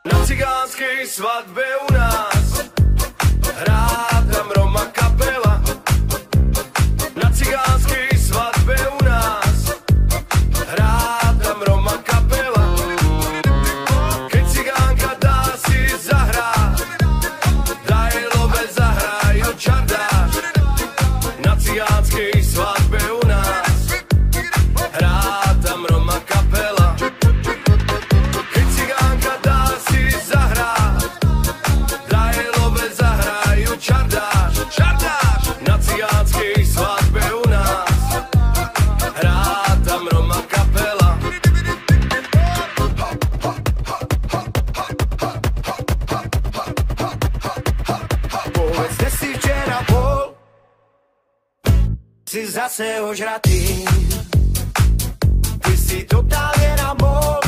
Na cigánskej svadbe u nás hrá tam Roma kapela. Na cigánskej svadbe u nás hrá tam Roma kapela. Keď cigánka dá si zahrať, daj lobe zahrajú čardáš. Na cigánskej svadbe u nás hrá tam Roma kapela. Keď cigánka dá si zahrať, daj lobe zahrajú čardáš. Čardáš! Na cigánskej svadbe u nás hrá tam Roma kapela. Povedz, kde si včera bol, si zase ožratý. Ty si totálne na mol,